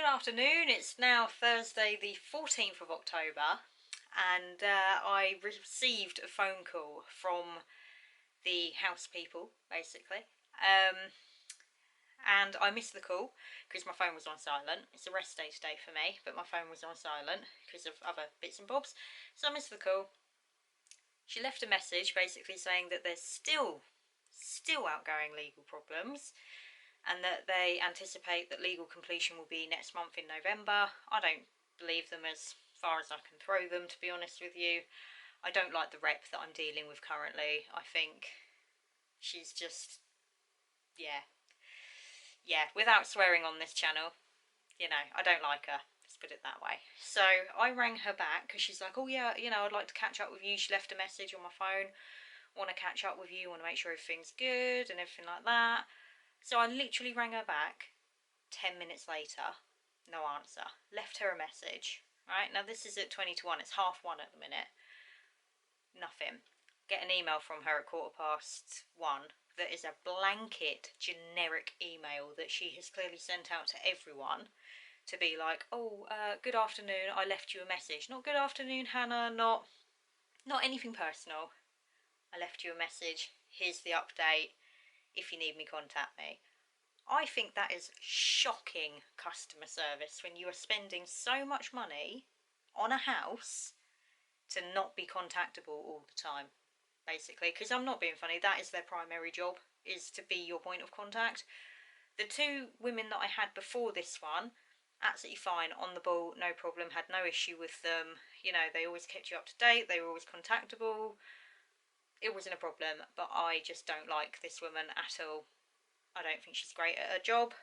afternoon. It's now Thursday the 14th of October and I received a phone call from the house people basically and I missed the call because my phone was on silent. It's a rest day today for me, but my phone was on silent because of other bits and bobs, so I missed the call. She left a message basically saying that there's still outgoing legal problems and that they anticipate that legal completion will be next month in November. I don't believe them as far as I can throw them, to be honest with you. I don't like the rep that I'm dealing with currently. I think she's just, yeah, without swearing on this channel, you know, I don't like her. Let's put it that way. So I rang her back because she's like, oh yeah, you know, I'd like to catch up with you. She left a message on my phone. Want to catch up with you, want to make sure everything's good and everything like that. So I literally rang her back 10 minutes later, no answer. Left her a message, right? Now this is at 20 to 1, it's 1:30 at the minute. Nothing. Get an email from her at 1:15 that is a blanket generic email that she has clearly sent out to everyone to be like, oh, good afternoon, I left you a message. Not good afternoon, Hannah, not anything personal. I left you a message, here's the update. If you need me, contact me. I think that is shocking customer service when you are spending so much money on a house to not be contactable all the time, basically. Because I'm not being funny, that is their primary job, is to be your point of contact. The two women that I had before this one, absolutely fine, on the ball, no problem, had no issue with them. You know, they always kept you up to date, they were always contactable. It wasn't a problem, but I just don't like this woman at all. I don't think she's great at her job.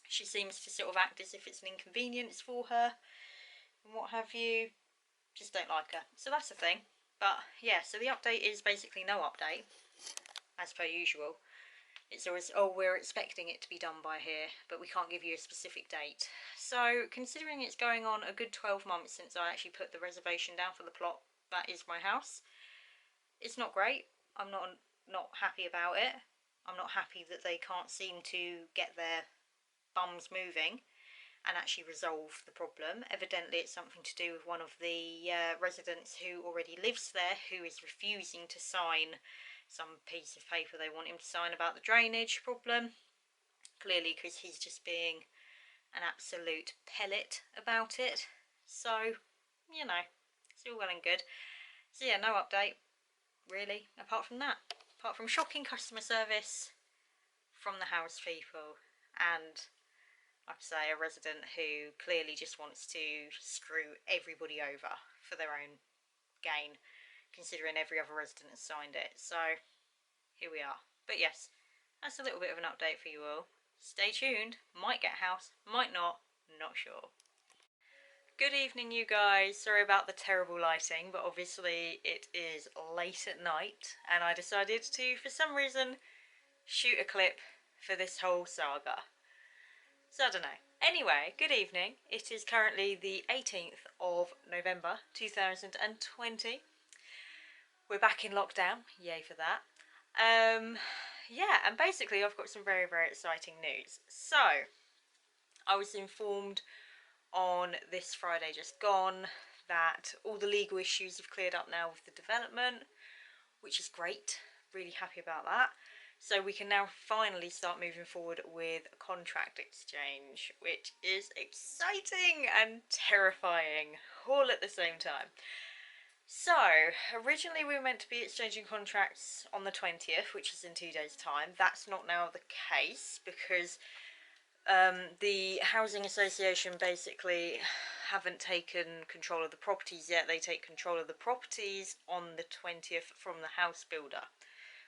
She seems to sort of act as if it's an inconvenience for her and what have you. Just don't like her. So that's the thing. But yeah, so the update is basically no update, as per usual. It's always, oh, we're expecting it to be done by here, but we can't give you a specific date. So considering it's going on a good 12 months since I actually put the reservation down for the plot that is my house, it's not great. I'm not happy about it. I'm not happy that they can't seem to get their bums moving and actually resolve the problem. Evidently it's something to do with one of the residents who already lives there, who is refusing to sign some piece of paper they want him to sign about the drainage problem. Clearly because he's just being an absolute pellet about it. So, you know, it's all well and good. So yeah, no update. Really, apart from that, apart from shocking customer service from the house people and, like I say, a resident who clearly just wants to screw everybody over for their own gain, considering every other resident has signed it. So here we are. But yes, that's a little bit of an update for you all. Stay tuned, might get a house, might not sure. Good evening, you guys. Sorry about the terrible lighting, but obviously it is late at night and I decided to, for some reason, shoot a clip for this whole saga. So I don't know. Anyway, good evening. It is currently the 18th of November 2020. We're back in lockdown. Yay for that. Yeah, and basically I've got some very, very exciting news. So, I was informed on this Friday just gone that all the legal issues have cleared up now with the development, which is great. Really happy about that. So we can now finally start moving forward with a contract exchange, which is exciting and terrifying all at the same time. So originally we were meant to be exchanging contracts on the 20th, which is in 2 days' time. That's not now the case because the housing association basically haven't taken control of the properties yet. They take control of the properties on the 20th from the house builder.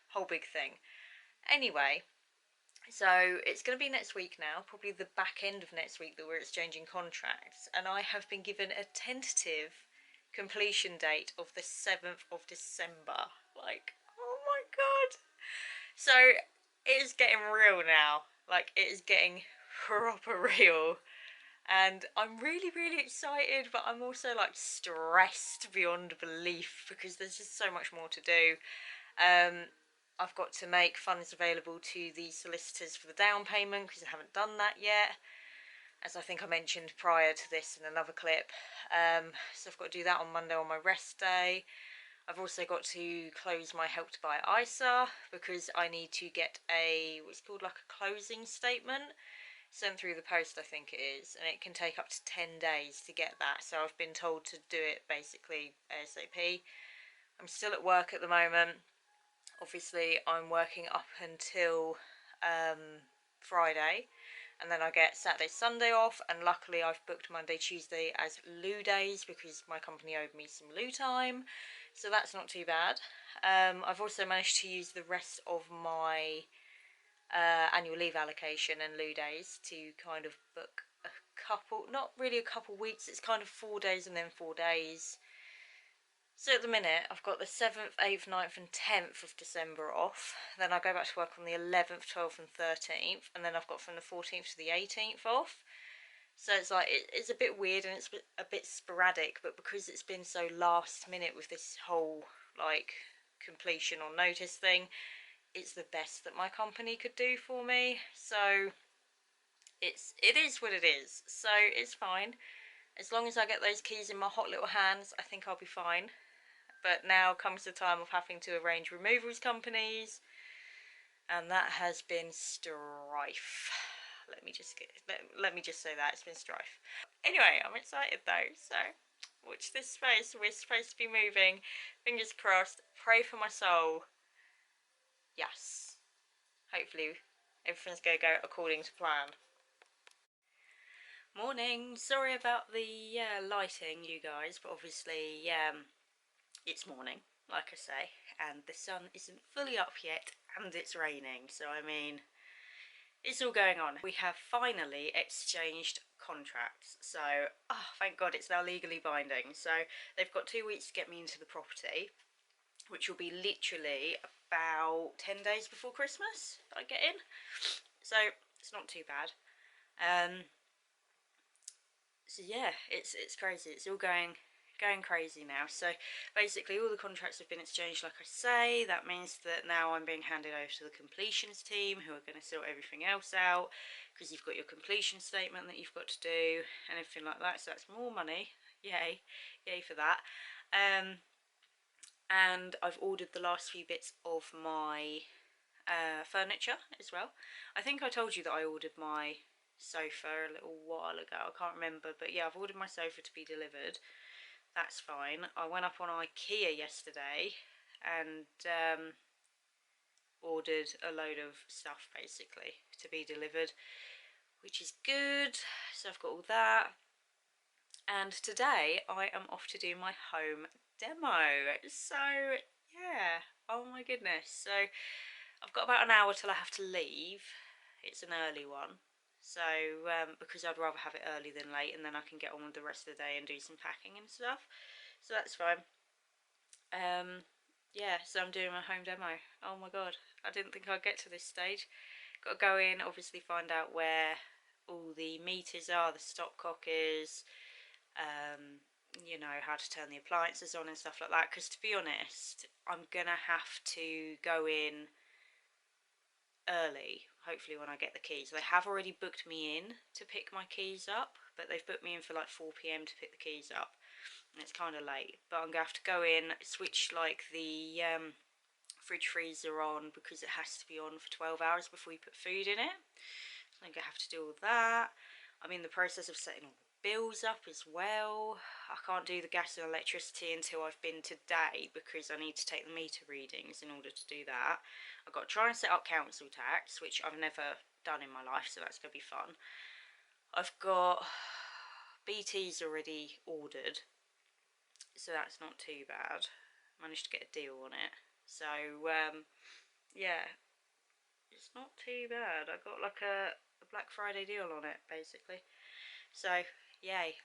Whole big thing. Anyway, so it's going to be next week now, probably the back end of next week that we're exchanging contracts, and I have been given a tentative completion date of the 7th of December. Like, oh my god. So it is getting real now. Like, it is getting proper real, and I'm really, really excited, but I'm also like stressed beyond belief because there's just so much more to do. I've got to make funds available to the solicitors for the down payment because I haven't done that yet, as I think I mentioned prior to this in another clip. So I've got to do that on Monday on my rest day. I've also got to close my Help to Buy ISA because I need to get what's called like a closing statement sent through the post, I think it is, and it can take up to 10 days to get that. So I've been told to do it basically ASAP. I'm still at work at the moment. Obviously, I'm working up until Friday, and then I get Saturday, Sunday off, and luckily I've booked Monday, Tuesday as loo days because my company owed me some loo time, so that's not too bad. I've also managed to use the rest of my annual leave allocation and loo days to kind of book a couple, not really a couple weeks, it's kind of 4 days and then 4 days. So at the minute, I've got the 7th, 8th, 9th and 10th of December off. Then I go back to work on the 11th, 12th and 13th. And then I've got from the 14th to the 18th off. So it's like, it's a bit weird and it's a bit sporadic. But because it's been so last minute with this whole, like, completion on notice thing, it's the best that my company could do for me. So it is what it is. So it's fine. As long as I get those keys in my hot little hands, I think I'll be fine. But now comes the time of having to arrange removals companies, and that has been strife. Let me just say that it's been strife. Anyway, I'm excited though, so watch this space. We're supposed to be moving. Fingers crossed. Pray for my soul. Yes. Hopefully everything's going to go according to plan. Morning. Sorry about the lighting, you guys, but obviously it's morning, like I say, and the sun isn't fully up yet, and it's raining, so I mean, it's all going on. We have finally exchanged contracts, so thank God it's now legally binding. So they've got 2 weeks to get me into the property, which will be literally about 10 days before Christmas I get in, so it's not too bad. So yeah, it's crazy. It's all going crazy now. So basically all the contracts have been exchanged, like I say. That means that now I'm being handed over to the completions team, who are going to sort everything else out, because you've got your completion statement that you've got to do and everything like that. So that's more money. Yay for that. And I've ordered the last few bits of my furniture as well. I think I told you that I ordered my sofa a little while ago, I can't remember, but yeah, I've ordered my sofa to be delivered. That's fine. I went up on IKEA yesterday and ordered a load of stuff basically to be delivered, which is good. So I've got all that, and today I am off to do my home demo. So yeah, oh my goodness. So I've got about an hour till I have to leave. It's an early one, so because I'd rather have it early than late, and then I can get on with the rest of the day and do some packing and stuff, so that's fine. Yeah, so I'm doing my home demo. Oh my god, I didn't think I'd get to this stage. Got to go in, obviously find out where all the meters are, the stopcock is, you know, how to turn the appliances on and stuff like that, because to be honest, I'm gonna have to go in early, hopefully when I get the keys. They have already booked me in to pick my keys up, but they've booked me in for like 4 PM to pick the keys up, and it's kind of late. But I'm gonna have to go in, switch like the fridge freezer on, because it has to be on for 12 hours before you put food in it. So I'm gonna have to do all that. I'm in the process of setting all the bills up as well. I can't do the gas and electricity until I've been today, because I need to take the meter readings in order to do that. I've got to try and set up council tax, which I've never done in my life, so that's going to be fun. I've got BT's already ordered, so that's not too bad. Managed to get a deal on it, so yeah, it's not too bad. I got like a Black Friday deal on it basically, so yay,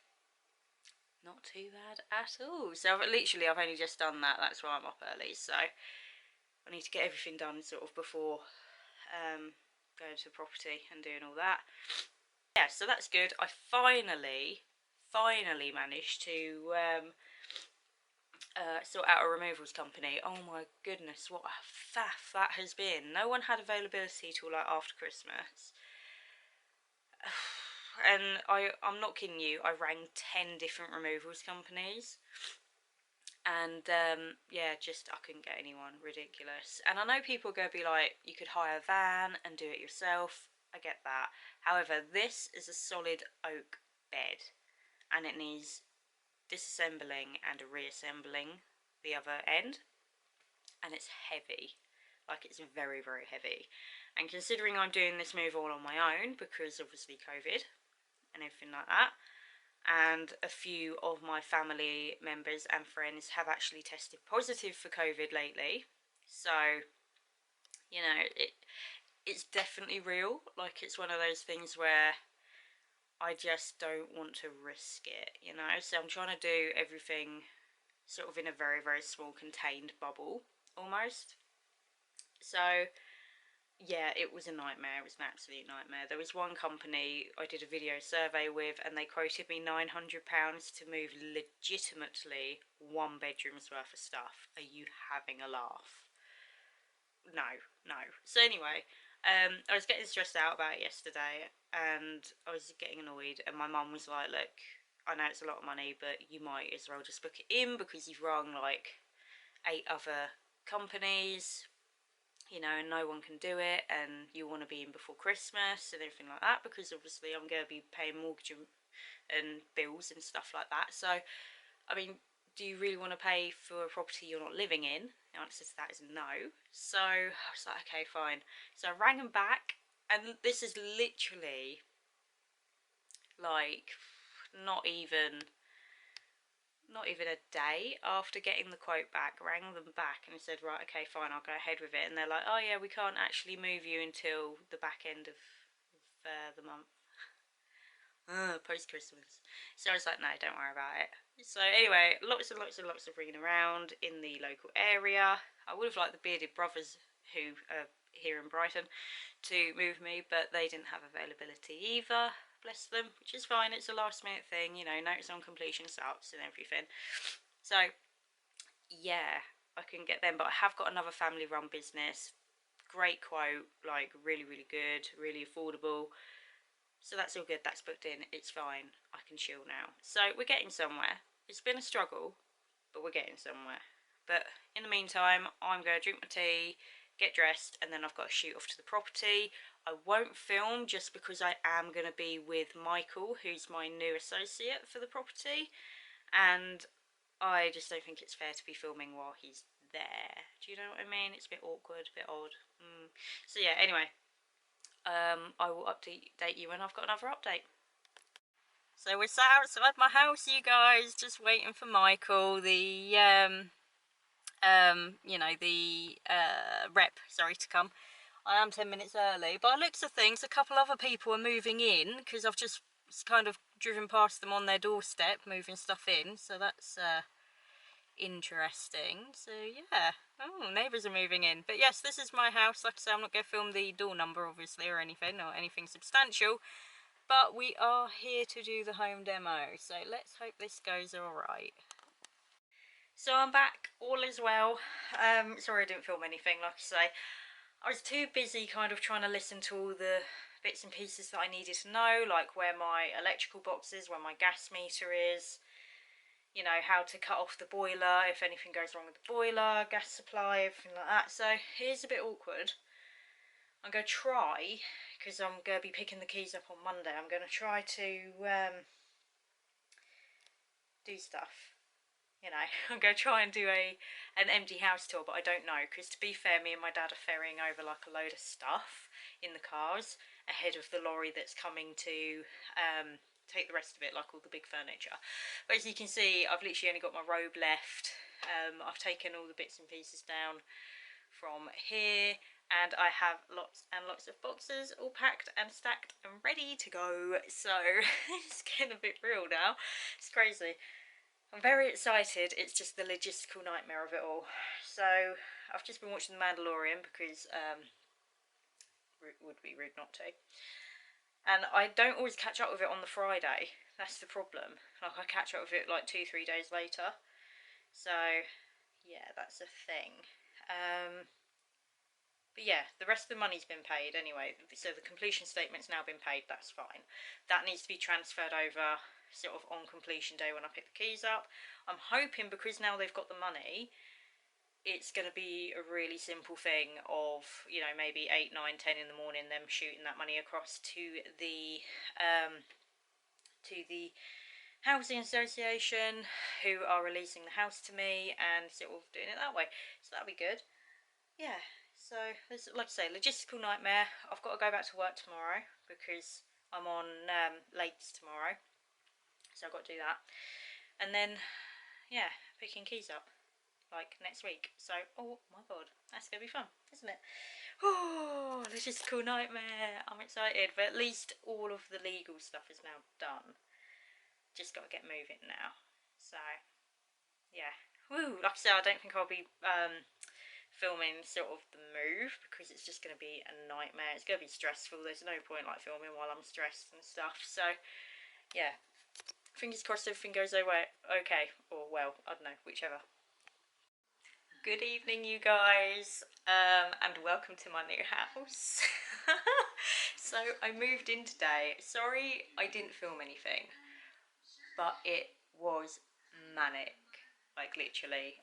not too bad at all. So I've only just done that, that's why I'm up early. So I need to get everything done sort of before going to the property and doing all that. Yeah, so that's good. I finally managed to sort out a removals company. Oh my goodness, what a faff that has been. No one had availability till like after Christmas. And I'm not kidding you, I rang 10 different removals companies. And yeah, just I couldn't get anyone. Ridiculous. And I know people are going to be like, you could hire a van and do it yourself. I get that. However, this is a solid oak bed, and it needs disassembling and reassembling the other end, and it's heavy. Like, it's very, very heavy. And considering I'm doing this move all on my own, because obviously COVID and everything like that, and a few of my family members and friends have actually tested positive for COVID lately. So, you know, it's definitely real. Like, it's one of those things where I just don't want to risk it, you know. So I'm trying to do everything sort of in a very, very small contained bubble, almost. So yeah, it was a nightmare. It was an absolute nightmare. There was one company I did a video survey with, and they quoted me £900 to move legitimately 1 bedroom's worth of stuff. Are you having a laugh? No, no. So anyway, I was getting stressed out about it yesterday, and I was getting annoyed, and my mum was like, look, I know it's a lot of money, but you might as well just book it in, because you've rung like 8 other companies, you know, and no one can do it, and you want to be in before Christmas and everything like that, because obviously I'm going to be paying mortgage and bills and stuff like that. So, I mean, do you really want to pay for a property you're not living in? The answer to that is no. So I was like, okay, fine. So I rang them back, and this is literally like not even a day after getting the quote back. Rang them back and said, right, okay, fine, I'll go ahead with it. And they're like, oh yeah, we can't actually move you until the back end of the month. Post-Christmas. So I was like, no, don't worry about it. So anyway, lots and lots and lots of ringing around in the local area. I would have liked the Bearded Brothers, who are here in Brighton, to move me, but they didn't have availability either. Bless them, which is fine. It's a last minute thing, you know, notice on completion starts and everything. So yeah, I can get them, but I have got another family run business. Great quote, like really, really good, really affordable. So that's all good. That's booked in. It's fine. I can chill now. So we're getting somewhere. It's been a struggle, but we're getting somewhere. But in the meantime, I'm going to drink my tea, get dressed, and then I've got to shoot off to the property. I won't film just because I am going to be with Michael, who's my new associate for the property, and I just don't think it's fair to be filming while he's there. Do you know what I mean? It's a bit awkward, a bit odd. So yeah, anyway, I will update you when I've got another update. So we're sat outside my house, you guys, just waiting for Michael, the you know, the rep, sorry, to come. I am 10 minutes early, but by looks of things, a couple other people are moving in, because I've just kind of driven past them on their doorstep, moving stuff in, so that's interesting. So yeah, oh, neighbours are moving in. But yes, this is my house. Like I say, I'm not going to film the door number, obviously, or anything substantial, but we are here to do the home demo, so let's hope this goes alright. So I'm back, all is well. Sorry I didn't film anything, like I say. I was too busy kind of trying to listen to all the bits and pieces that I needed to know, like where my electrical box is, where my gas meter is, you know, how to cut off the boiler if anything goes wrong with the boiler, gas supply, everything like that. So here's a bit awkward. I'm going to try, because I'm going to be picking the keys up on Monday, I'm going to try to do stuff. You know, I'm going to try and do an empty house tour, but I don't know, because to be fair, me and my dad are ferrying over like a load of stuff in the cars ahead of the lorry that's coming to take the rest of it, like all the big furniture. But as you can see, I've literally only got my robe left. I've taken all the bits and pieces down from here, and I have lots and lots of boxes all packed and stacked and ready to go. So it's getting a bit real now. It's crazy. I'm very excited. It's just the logistical nightmare of it all. So I've just been watching The Mandalorian, because it would be rude not to. And I don't always catch up with it on the Friday. That's the problem. Like, I catch up with it like 2-3 days later. So yeah, that's a thing. But yeah, the rest of the money's been paid anyway, so the completion statement's now been paid, that's fine. That needs to be transferred over sort of on completion day when I pick the keys up. I'm hoping because now they've got the money, it's going to be a really simple thing of, you know, maybe 8, 9, 10 in the morning, them shooting that money across to the housing association, who are releasing the house to me, and sort of doing it that way. So that'll be good. Yeah, so like I say, logistical nightmare. I've got to go back to work tomorrow because I'm on late tomorrow, so I've got to do that. And then, yeah, picking keys up like next week. So, oh my god, that's gonna be fun, isn't it? Oh, logistical nightmare. I'm excited, but at least all of the legal stuff is now done. Just got to get moving now. So, yeah. Woo! Like I said, I don't think I'll be filming sort of the move because it's just going to be a nightmare. It's going to be stressful. There's no point like filming while I'm stressed and stuff. So, yeah. Fingers crossed everything goes away okay. Or, well, I don't know, whichever. Good evening, you guys, and welcome to my new house. So, I moved in today. Sorry I didn't film anything, but it was manic, like literally.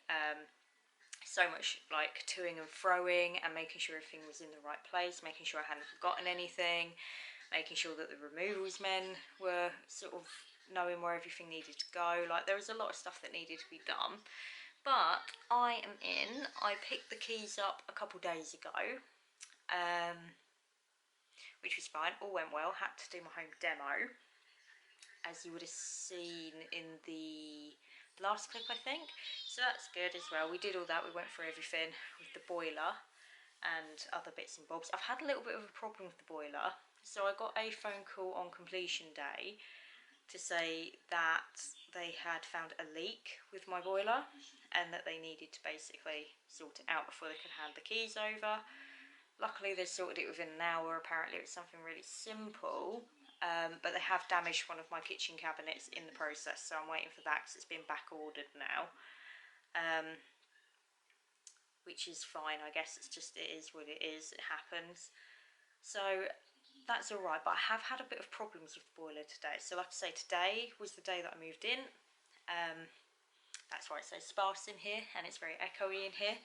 So much like toing and froing and making sure everything was in the right place, making sure I hadn't forgotten anything, making sure that the removals men were sort of knowing where everything needed to go. Like, there was a lot of stuff that needed to be done, but I am in. I picked the keys up a couple days ago, which was fine, all went well. Had to do my home demo, as you would have seen in the last clip, I think. So that's good as well. We did all that. We went through everything with the boiler and other bits and bobs. I've had a little bit of a problem with the boiler. So I got a phone call on completion day to say that they had found a leak with my boiler and that they needed to basically sort it out before they could hand the keys over. Luckily they sorted it within an hour. Apparently it was something really simple. But they have damaged one of my kitchen cabinets in the process, so I'm waiting for that because it's been back ordered now, which is fine. I guess it is what it is. It happens. So that's all right. But I have had a bit of problems with the boiler today. So like I say, today was the day that I moved in. That's why it's so sparse in here and it's very echoey in here.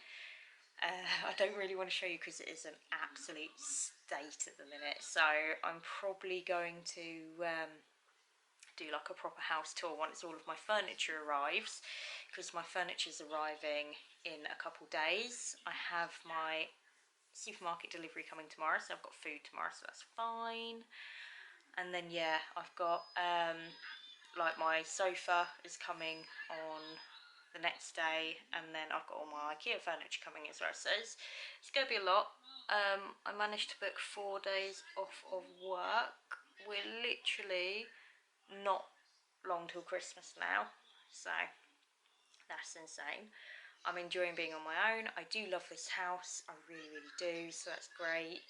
I don't really want to show you because it is an absolute state at the minute, so I'm probably going to do like a proper house tour once all of my furniture arrives, because my furniture's arriving in a couple days. I have my supermarket delivery coming tomorrow, so I've got food tomorrow, so that's fine. And then yeah, I've got like my sofa is coming on the next day, and then I've got all my IKEA furniture coming as well, so it's going to be a lot. I managed to book 4 days off of work. We're literally not long till Christmas now, so that's insane. I'm enjoying being on my own. I do love this house, I really, really do, so that's great.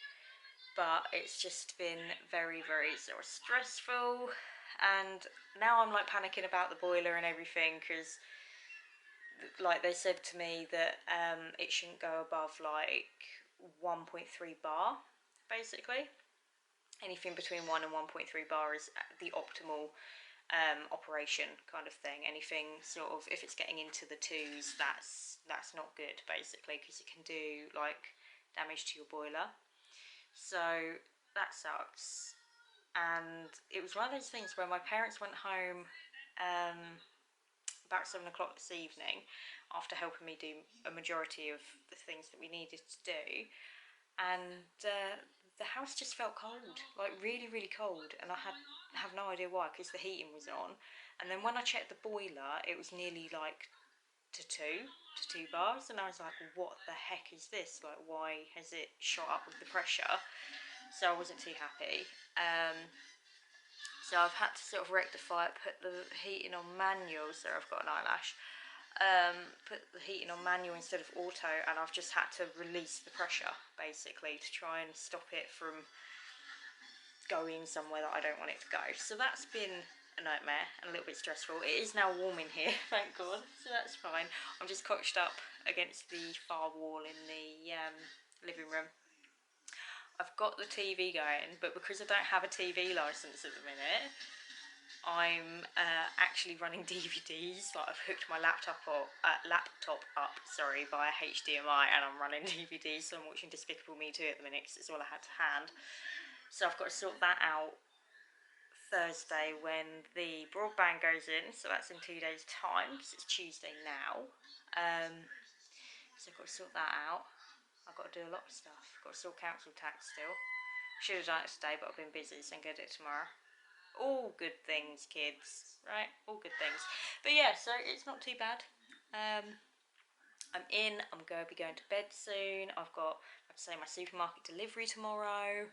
But it's just been very, very sort of stressful, and now I'm like panicking about the boiler and everything, because like they said to me that it shouldn't go above like 1.3 bar, basically. Anything between 1 and 1.3 bar is the optimal operation kind of thing. Anything sort of, if it's getting into the 2s, that's not good, basically, because it can do like damage to your boiler. So that sucks. And it was one of those things where my parents went home about 7 o'clock this evening after helping me do a majority of the things that we needed to do, and the house just felt cold, like really, really cold, and I have no idea why, because the heating was on. And then when I checked the boiler, it was nearly like to 2 bars, and I was like, what the heck is this, like why has it shot up with the pressure? So I wasn't too happy. So I've had to sort of rectify it, put the heating on manual. So I've got an eyelash. Put the heating on manual instead of auto, and I've just had to release the pressure, basically, to try and stop it from going somewhere that I don't want it to go. So that's been a nightmare and a little bit stressful. It is now warm in here, thank God, so that's fine. I'm just couched up against the far wall in the living room, I've got the TV going, but because I don't have a TV license at the minute, I'm actually running DVDs. Like I've hooked my laptop up, via HDMI, and I'm running DVDs. So I'm watching Despicable Me 2 at the minute because it's all I had to hand. So I've got to sort that out Thursday when the broadband goes in. So that's in 2 days' time because it's Tuesday now. So I've got to sort that out. I've got to do a lot of stuff. I've got to sort council tax still. Should have done it today, but I've been busy, so I'm going to do it tomorrow. All good things, kids, right? All good things. But yeah, so it's not too bad. I'm going to be going to bed soon. I've got, like I say, my supermarket delivery tomorrow.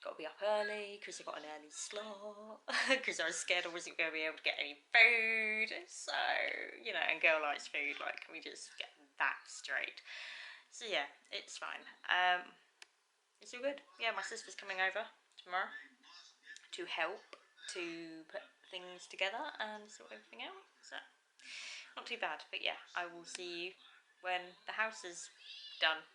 Got to be up early because I got an early slot because I was scared I wasn't going to be able to get any food. So, you know, and girl likes food. Like, can we just get that straight? So yeah, it's fine. It's all good. Yeah, my sister's coming over tomorrow to help to put things together and sort everything out. So not too bad. But yeah, I will see you when the house is done.